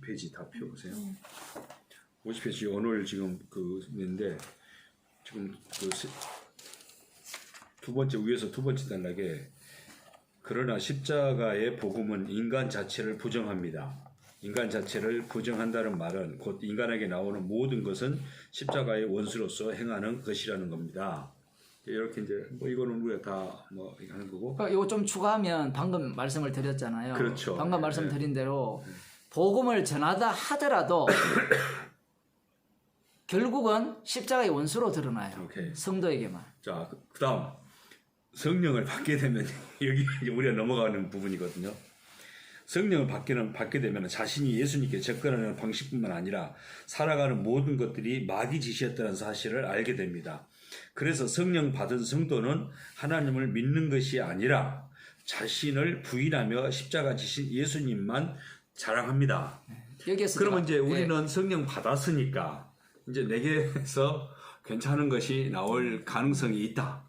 50페이지 다 펴보세요. 50페이지 오늘 지금 그 있는데 지금 그 두 번째 위에서 두 번째 단락에 그러나 십자가의 복음은 인간 자체를 부정합니다. 인간 자체를 부정한다는 말은 곧 인간에게 나오는 모든 것은 십자가의 원수로서 행하는 것이라는 겁니다. 이렇게 이제 뭐 이거는 우리가 다 뭐 하는 거고. 이거 좀 추가하면 방금 말씀을 드렸잖아요. 그렇죠. 방금 말씀드린 대로 복음을 전하다 하더라도 결국은 십자가의 원수로 드러나요. 오케이. 성도에게만. 자, 그다음 성령을 받게 되면 여기 우리가 넘어가는 부분이거든요. 성령을 받게 되면 자신이 예수님께 접근하는 방식뿐만 아니라 살아가는 모든 것들이 마귀 짓이었다는 사실을 알게 됩니다. 그래서 성령 받은 성도는 하나님을 믿는 것이 아니라 자신을 부인하며 십자가 지신 예수님만 자랑합니다. 여기에서 그러면 이제 우리는 성령 받았으니까 이제 내게서 괜찮은 것이 나올 가능성이 있다.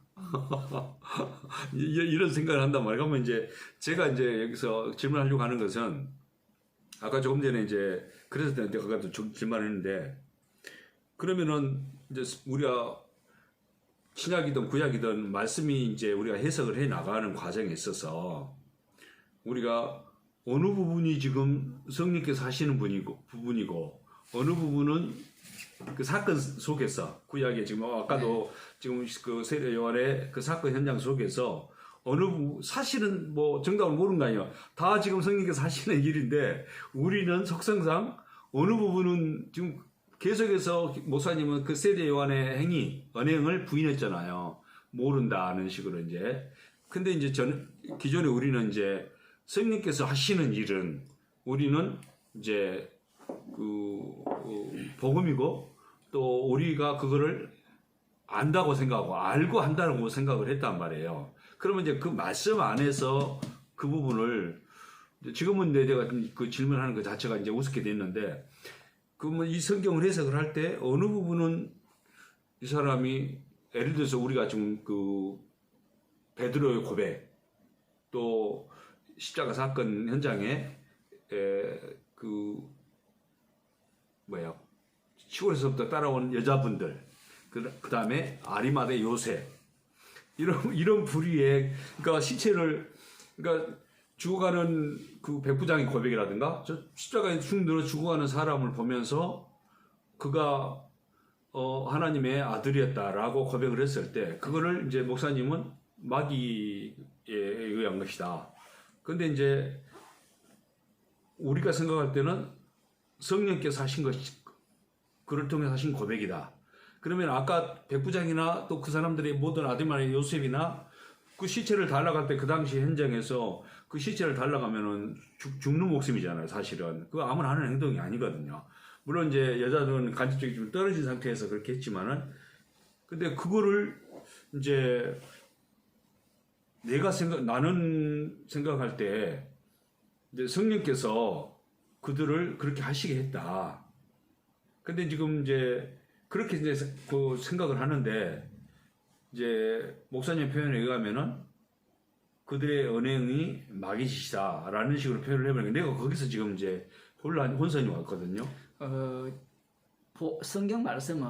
이런 생각을 한단 말이에요. 그러면 이제 제가 이제 여기서 질문하려고 하는 것은 아까 조금 전에 이제 그래서 내가 아까도 질문했는데 그러면은 이제 우리가 신약이든 구약이든 말씀이 이제 우리가 해석을 해 나가는 과정에 있어서 우리가 어느 부분이 지금 성령께서 하시는 부분이고 어느 부분은 그 사건 속에서 구약에 지금 아까도 지금 그 세례 요한의 그 사건 현장 속에서 어느 부분 사실은 뭐 정답을 모르는 거 아니에요. 다 지금 성령께서 하시는 일인데 우리는 속성상 어느 부분은 지금 계속해서 목사님은 그 세례 요한의 언행을 부인했잖아요. 모른다는 식으로 이제. 근데 이제 기존에 우리는 이제 성령께서 하시는 일은 우리는 이제 복음이고 또 우리가 그거를 안다고 생각하고 알고 한다고 생각을 했단 말이에요. 그러면 이제 그 말씀 안에서 그 부분을 지금은 내가 그 질문하는 것 자체가 이제 우습게 됐는데 그러면 이 성경을 해석을 할 때 어느 부분은 이 사람이 예를 들어서 우리가 지금 그 베드로의 고백 또 십자가 사건 현장에 시골에서부터 따라온 여자분들, 그 다음에 아리마대 요셉, 이런 부류의, 그러니까 시체를, 그러니까 죽어가는 그 백부장의 고백이라든가, 저 십자가에 쭉 늘어 죽어가는 사람을 보면서 그가, 하나님의 아들이었다라고 고백을 했을 때, 그거를 이제 목사님은 마귀에 의한 것이다. 근데 이제 우리가 생각할 때는 성령께서 하신 것이 그를 통해 하신 고백이다. 그러면 아까 백부장이나 또 그 사람들의 모든 아들만의 요셉이나 그 시체를 달라갈 때 그 당시 현장에서 그 시체를 달라가면은 죽는 목숨이잖아요. 사실은 그거 아무나 하는 행동이 아니거든요. 물론 이제 여자들은 간접적이 좀 떨어진 상태에서 그렇게 했지만은 근데 그거를 이제 나는 생각할 때 이제 성령께서 그들을 그렇게 하시게 했다. 근데 지금 이제 그렇게 이제 그 생각을 하는데 이제 목사님 표현에 의하면은 그들의 언행이 마귀짓이다라는 식으로 표현을 해버리니까 내가 거기서 지금 이제 혼선이 왔거든요. 성경 말씀은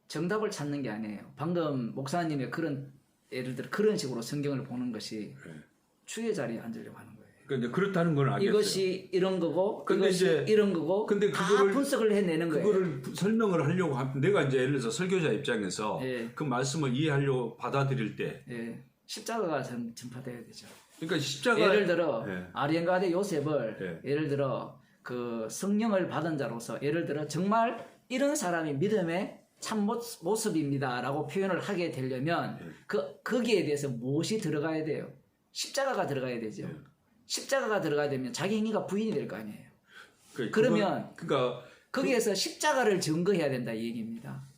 정답을 찾는 게 아니에요. 방금 목사님의 그런 예를 들어 그런 식으로 성경을 보는 것이 주의 자리에 앉으려고 하는 거예요. 그러니까 그렇다는 건 알겠어요. 이것이 이런 거고, 이것이 이런 거고, 근데 다 그거를 분석을 해내는 거예요. 그거를 설명을 하려고 내가 이제 예를 들어서 설교자 입장에서 그 말씀을 이해하려고 받아들일 때 십자가가 전파돼야 되죠. 그러니까 십자가 예를 들어 아리엔가데 요셉을 예를 들어 그 성령을 받은 자로서 예를 들어 정말 이런 사람이 믿음의 참 모습입니다라고 표현을 하게 되려면 거기에 대해서 무엇이 들어가야 돼요? 십자가가 들어가야 되죠. 십자가가 들어가야 되면 자기 행위가 부인이 될 거 아니에요. 그러면 그러니까 거기에서 십자가를 증거해야 된다 이 얘기입니다.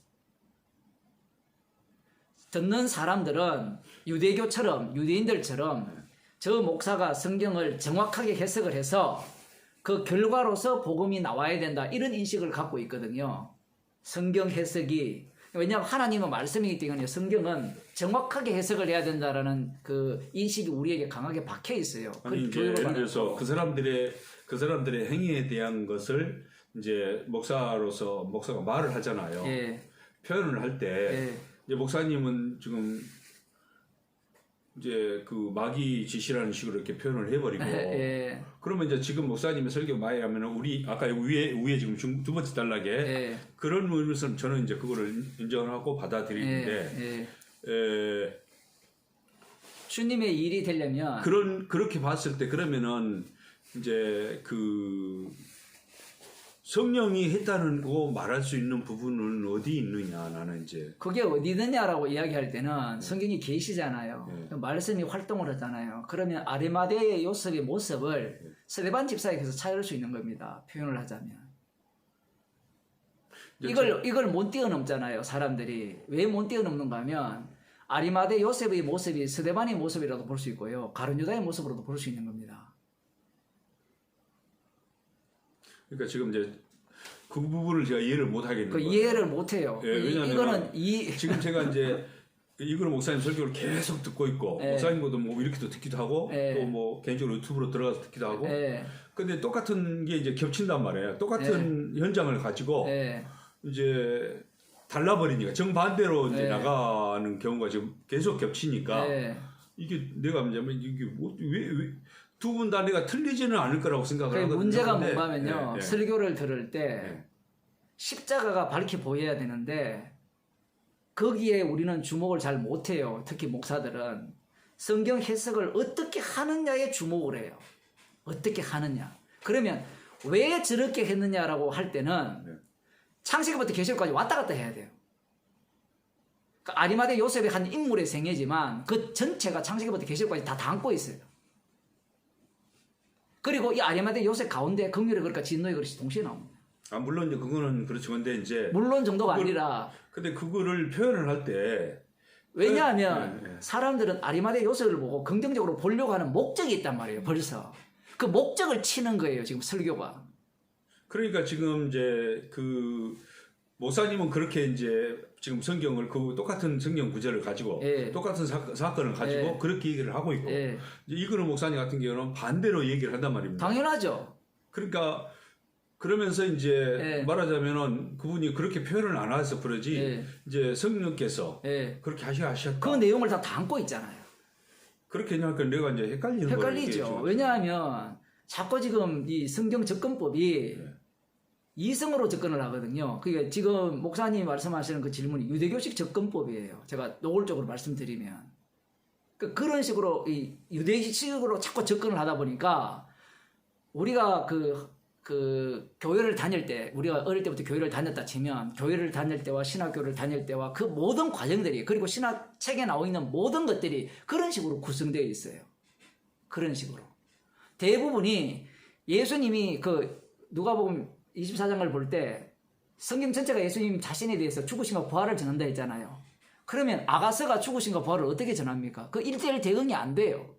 듣는 사람들은 유대인들처럼 저 목사가 성경을 정확하게 해석을 해서 그 결과로서 복음이 나와야 된다 이런 인식을 갖고 있거든요. 성경 해석이 왜냐하면 하나님은 말씀이기 때문에 성경은 정확하게 해석을 해야 된다라는 그 인식이 우리에게 강하게 박혀 있어요. 아니 이제 예를 들어서 그 사람들의 행위에 대한 것을 이제 목사가 말을 하잖아요. 예. 표현을 할 때 예. 이제 목사님은 지금 이제 그 마귀 짓이라는 식으로 이렇게 표현을 해버리고 예. 그러면 이제 지금 목사님의 설교 많이 하면은 우리 아까 위에 지금 두 번째 단락에 예. 그런 의미에서 저는 이제 그거를 인정하고 받아들이는데 주님의 일이 되려면 그렇게 봤을 때 그러면은 이제 그 성령이 했다는 거 말할 수 있는 부분은 어디 있느냐 나는 이제 그게 어디 있느냐라고 이야기할 때는 성경이 계시잖아요. 네. 말씀이 활동을 하잖아요. 그러면 아리마대의 요셉의 모습을 스데반 집사에게서 찾을 수 있는 겁니다. 표현을 하자면. 이걸 못 뛰어넘잖아요. 사람들이. 왜 못 뛰어넘는가 하면 아리마대 요셉의 모습이 스데반의 모습이라도 볼 수 있고요. 가룟유다의 모습으로도 볼 수 있는 겁니다. 그러니까 지금 이제 그 부분을 제가 이해를 못 하겠는 거예요. 이해를 못 해요. 예, 왜냐하면 이거는 지금 제가 이제 이거는 목사님 설교를 계속 듣고 있고 목사님도 뭐 이렇게도 듣기도 하고 또 뭐 개인적으로 유튜브로 들어가서 듣기도 하고 근데 똑같은 게 이제 겹친단 말이에요. 똑같은 현장을 가지고 이제 달라버리니까 정반대로 이제 나가는 경우가 지금 계속 겹치니까 이게 내가 이게 왜 두 분 다 내가 틀리지는 않을 거라고 생각을 하거든요. 문제가 뭔가 하면요. 설교를 들을 때 십자가가 밝게 보여야 되는데 거기에 우리는 주목을 잘 못해요. 특히 목사들은 성경 해석을 어떻게 하느냐에 주목을 해요. 어떻게 하느냐. 그러면 왜 저렇게 했느냐라고 할 때는 창세기부터 계시록까지 왔다 갔다 해야 돼요. 그러니까 아리마대 요셉의 한 인물의 생애지만 그 전체가 창세기부터 계시록까지 다 담고 있어요. 그리고 이 아리마대 요셉 가운데 긍휼의 그릇과 진노의 그릇이 동시에 나옵니다. 물론 이제 그거는 그렇죠. 근데 이제 물론 정도가 아니라 근데 그거를 표현을 할 때 왜냐하면 사람들은 아리마대 요셉을 보고 긍정적으로 보려고 하는 목적이 있단 말이에요. 벌써 그 목적을 치는 거예요. 지금 설교가. 그러니까 지금 이제 그 목사님은 그렇게 이제 지금 성경을 그 똑같은 성경 구절을 가지고 똑같은 사건을 가지고 그렇게 얘기를 하고 있고 이제 이거는 목사님 같은 경우는 반대로 얘기를 한단 말입니다. 당연하죠. 그러니까 그러면서 이제 말하자면은 그분이 그렇게 표현을 안 해서 그러지 이제 성령께서 그렇게 하셨다. 그 내용을 다 담고 있잖아요. 그렇게 하니까 내가 이제 헷갈리죠. 왜냐하면 자꾸 지금 이 성경 접근법이 이성으로 접근을 하거든요. 그게 지금 목사님이 말씀하시는 그 질문이 유대교식 접근법이에요. 제가 노골적으로 말씀드리면. 그런 식으로 이 유대식으로 자꾸 접근을 하다 보니까 우리가 그 교회를 다닐 때 우리가 어릴 때부터 교회를 다녔다 치면 교회를 다닐 때와 신학교를 다닐 때와 그 모든 과정들이 그리고 신학책에 나와 있는 모든 것들이 그런 식으로 구성되어 있어요. 그런 식으로. 대부분이 예수님이 그 누가복음 24장을 볼 때 성경 전체가 예수님 자신에 대해서 죽으심과 부활을 전한다 했잖아요. 그러면 아가서가 죽으심과 부활을 어떻게 전합니까? 그 1:1 대응이 안 돼요.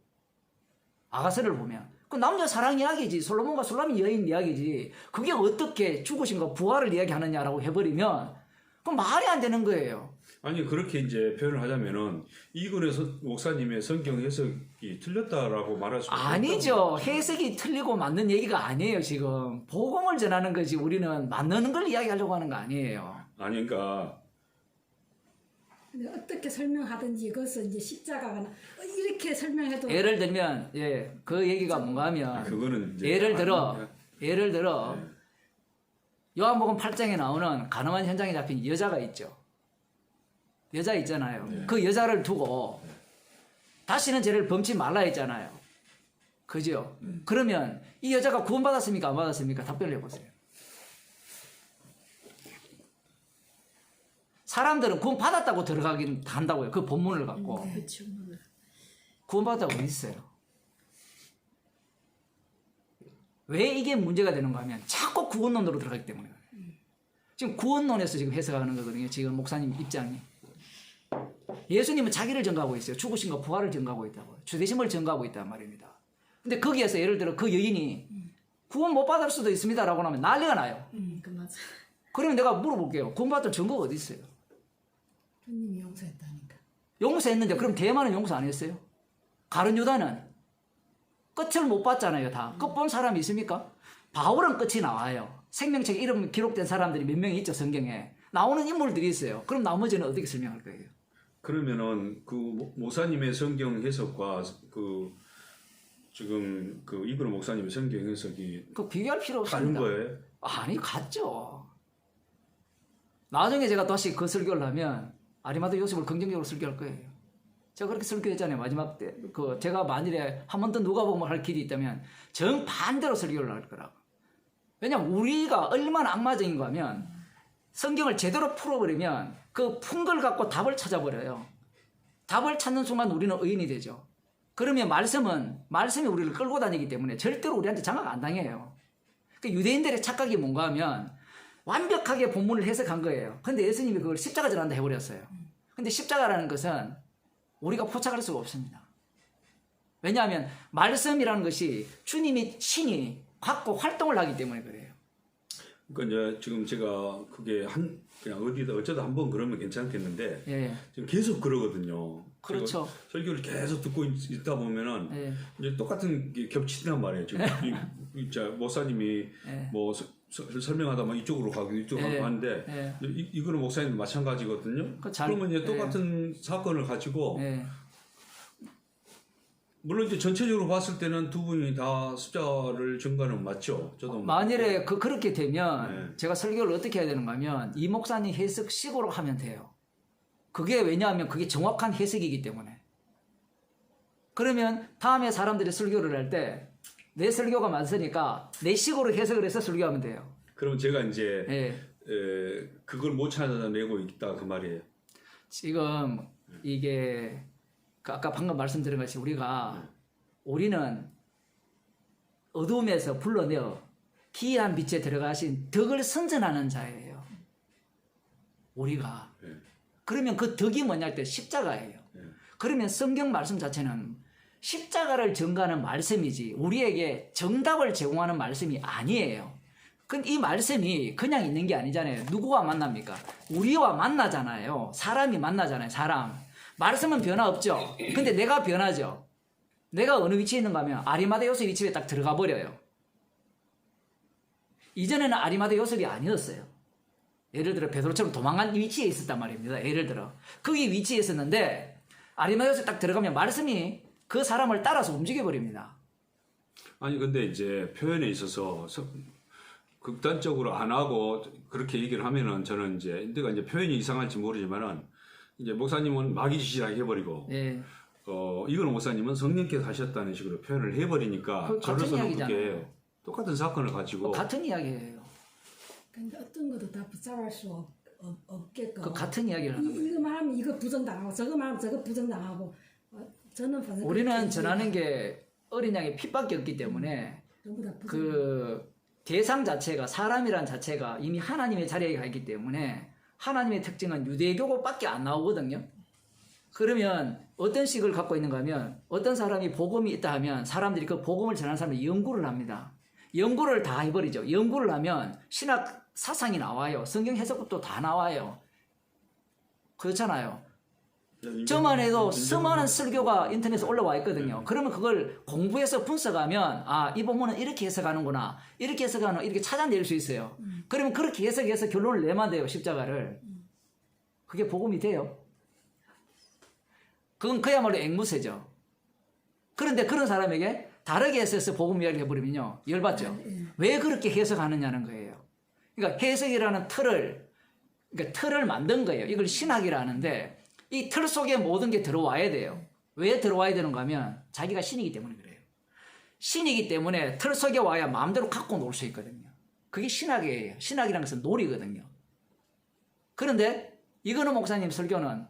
아가서를 보면. 그 남녀 사랑 이야기지. 솔로몬과 술람이 여인 이야기지. 그게 어떻게 죽으심과 부활을 이야기하느냐라고 해버리면 그건 말이 안 되는 거예요. 아니 그렇게 이제 표현을 하자면은 이근의 목사님의 성경 해석이 틀렸다라고 말할 수 아니죠. 해석이 틀리고 맞는 얘기가 아니에요. 지금 복음을 전하는 거지 우리는 맞는 걸 이야기하려고 하는 거 아니에요. 아니 그러니까 어떻게 설명하든지 그것은 이제 십자가가 이렇게 설명해도 예를 들면 그 얘기가 뭔가 하면 그거는 이제 예를 들어 요한복음 8장에 나오는 간음한 현장에 잡힌 여자가 있죠. 여자 있잖아요. 그 여자를 두고 다시는 죄를 범치 말라 했잖아요. 그죠? 그러면 이 여자가 구원받았습니까? 안 받았습니까? 답변을 해보세요. 사람들은 구원받았다고 들어가긴 한다고요. 그 본문을 갖고. 그렇죠. 구원받았다고 어디 있어요? 왜 이게 문제가 되는가 하면 자꾸 구원론으로 들어가기 때문에. 지금 구원론에서 지금 해석하는 거거든요. 지금 목사님 입장이. 예수님은 자기를 증거하고 있어요. 죽으신과 부활을 증거하고 있다고요. 주되심을 증거하고 있단 말입니다. 근데 거기에서 예를 들어 그 여인이 구원 못 받을 수도 있습니다라고 하면 난리가 나요. 그 맞아. 그러면 내가 물어볼게요. 구원 받을 증거가 어디 있어요? 주님이 용서했다니까. 용서했는데 그럼 대만은 용서 안 했어요? 가룟 유다는 끝을 못 봤잖아요. 다 끝 본 사람이 있습니까? 바울은 끝이 나와요. 생명책 이름 기록된 사람들이 몇 명이 있죠. 성경에 나오는 인물들이 있어요. 그럼 나머지는 어떻게 설명할 거예요? 그러면은 그 목사님의 성경 해석과 그 지금 그 이브로 목사님의 성경 해석이 그 비교할 필요 다른 없습니다. 거예요? 아니 같죠. 나중에 제가 다시 그 설교를 하면 아리마다 요셉을 긍정적으로 설교할 거예요. 제가 그렇게 설교했잖아요. 마지막 때 그 제가 만일에 한 번 더 누가복음을 할 길이 있다면 정반대로 설교를 할 거라고. 왜냐면 우리가 얼마나 악마적인가 하면 성경을 제대로 풀어버리면 그 푼 걸 갖고 답을 찾아버려요. 답을 찾는 순간 우리는 의인이 되죠. 그러면 말씀이 우리를 끌고 다니기 때문에 절대로 우리한테 장악 안 당해요. 그 유대인들의 착각이 뭔가 하면 완벽하게 본문을 해석한 거예요. 근데 예수님이 그걸 십자가 전환다 해버렸어요. 근데 십자가라는 것은 우리가 포착할 수가 없습니다. 왜냐하면 말씀이라는 것이 주님이 신이 갖고 활동을 하기 때문에 그래요. 그러니까 이제 지금 제가 그게 그냥 어디다 어쩌다 한번 그러면 괜찮겠는데 예. 지금 계속 그러거든요. 그렇죠. 설교를 계속 듣고 있다 보면은 예. 이제 똑같은 게 겹친단 말이에요. 지금 진짜 목사님이 예. 뭐 설명하다 막 이쪽으로 가고 이쪽으로 예. 가고 하는데 예. 이거는 목사님 마찬가지거든요. 그러면 이제 똑같은 사건을 가지고 예. 물론 이제 전체적으로 봤을 때는 두 분이 다 숫자를 증가는 맞죠. 저도 만일에 그렇게 되면 네. 제가 설교를 어떻게 해야 되는가 하면 이 목사님 해석식으로 하면 돼요. 그게 왜냐하면 그게 정확한 해석이기 때문에. 그러면 다음에 사람들이 설교를 할 때 내 설교가 맞으니까 내 식으로 해석을 해서 설교하면 돼요. 그럼 제가 이제 예. 그걸 못 찾아내고 있다 그 말이에요. 지금 이게 아까 방금 말씀드린 것이 우리는 어둠에서 불러내어 기이한 빛에 들어가신 덕을 선전하는 자예요. 우리가. 네. 그러면 그 덕이 뭐냐 할 때 십자가예요. 네. 그러면 성경 말씀 자체는 십자가를 전가하는 말씀이지 우리에게 정답을 제공하는 말씀이 아니에요. 근데 이 말씀이 그냥 있는 게 아니잖아요. 누구와 만납니까? 우리와 만나잖아요. 사람이 만나잖아요. 사람. 말씀은 변화 없죠. 근데 내가 변하죠. 내가 어느 위치에 있는가 하면 아리마다 요셉 위치에 딱 들어가 버려요. 이전에는 아리마다 요셉이 아니었어요. 예를 들어 베드로처럼 도망간 위치에 있었단 말입니다. 예를 들어 거기 위치에 있었는데 아리마다 요셉 딱 들어가면 말씀이 그 사람을 따라서 움직여 버립니다. 아니 근데 이제 표현에 있어서 극단적으로 안 하고 그렇게 얘기를 하면은 저는 이제 내가 이제 표현이 이상할지 모르지만은 이제 목사님은 마귀짓이라 해버리고 예. 이건 목사님은 성령께서 하셨다는 식으로 표현을 해버리니까 그 같은 저로서는 이야기잖아요. 그게 똑같은 사건을 가지고 같은 이야기예요. 근데 어떤 것도 다 붙잡을 수 없게끔. 그 같은 이야기를 하는 거예요. 이거 말하면 이거 부정당하고 저거 말하면 저거 부정당하고 저는 반드시 우리는 전하는 게 어린 양의 핏밖에 없기 때문에 전부 다 부정. 그 대상 자체가 사람이란 자체가 이미 하나님의 자리에 가 있기 때문에 하나님의 특징은 유대교밖에 안 나오거든요. 그러면 어떤 식을 갖고 있는가 하면 어떤 사람이 복음이 있다 하면 사람들이 그 복음을 전하는 사람이 연구를 합니다. 연구를 다 해버리죠. 연구를 하면 신학 사상이 나와요. 성경 해석도 다 나와요. 그렇잖아요. 저만 해도 수많은 설교가 인터넷에 올라와 있거든요. 그러면 그걸 공부해서 분석하면 이 본문은 이렇게 해석하는구나. 이렇게 해석하는 이렇게 찾아낼 수 있어요. 그러면 그렇게 해석해서 결론을 내면 돼요. 십자가를. 그게 복음이 돼요. 그건 그야말로 앵무새죠. 그런데 그런 사람에게 다르게 해석해서 복음 이야기를 해버리면요. 열받죠. 왜 그렇게 해석하느냐는 거예요. 그러니까 해석이라는 틀을 만든 거예요. 이걸 신학이라 하는데 이 틀 속에 모든 게 들어와야 돼요. 왜 들어와야 되는가 하면 자기가 신이기 때문에 그래요. 신이기 때문에 틀 속에 와야 마음대로 갖고 놀 수 있거든요. 그게 신학이에요. 신학이라는 것은 놀이거든요. 그런데 이거는 목사님 설교는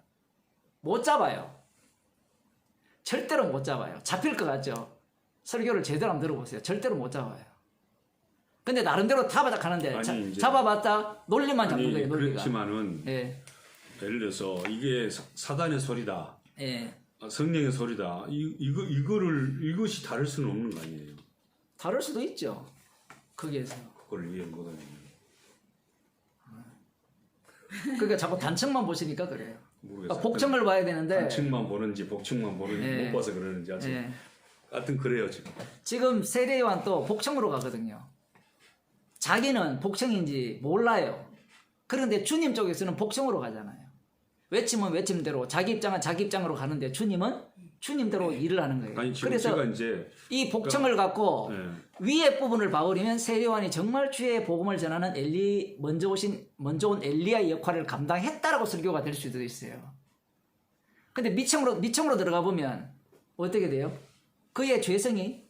못 잡아요. 절대로 못 잡아요. 잡힐 것 같죠? 설교를 제대로 한번 들어보세요. 절대로 못 잡아요. 근데 나름대로 타바닥 하는데 잡아봤다 논리만 잡는 거예요. 논리가. 그렇지만은 예. 예를 들어서 이게 사단의 소리다. 예. 성령의 소리다. 이것이 다를 수는 없는 거 아니에요. 다를 수도 있죠. 거기에서. 그걸 이해를 못하네. 그러니까 자꾸 단층만 보시니까 그래요. 모르겠어요. 복층을 봐야 되는데 한층만 보는지 복층만 보는지 예. 못 봐서 그러는지 아직 예. 하여튼 그래요 지금. 지금 세례요한 또 복층으로 가거든요. 자기는 복층인지 몰라요. 그런데 주님 쪽에서는 복층으로 가잖아요. 외침은 외침대로 자기 입장은 자기 입장으로 가는데 주님은 주님대로 일을 하는 거예요. 아니 지금 그래서 제가 이제 이 복층을 갖고 예. 위에 부분을 봐버리면 세례요한이 정말 주의 복음을 전하는 먼저 온 엘리야의 역할을 감당했다라고 설교가 될 수도 있어요. 근데 미층으로 들어가 보면 어떻게 돼요? 그의 죄성이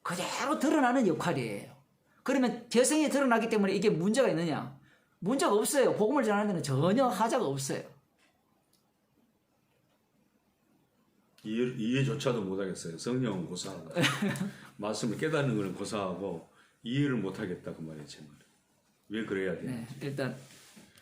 그대로 드러나는 역할이에요. 그러면 죄성이 드러나기 때문에 이게 문제가 있느냐? 문제가 없어요. 복음을 전하는 데는 전혀 하자가 없어요. 이해조차도 못하겠어요. 성령은 고사하고 말씀을 깨닫는 것은 고사하고 이해를 못하겠다 그 말이에요. 제 말. 왜 그래야 돼? 네, 일단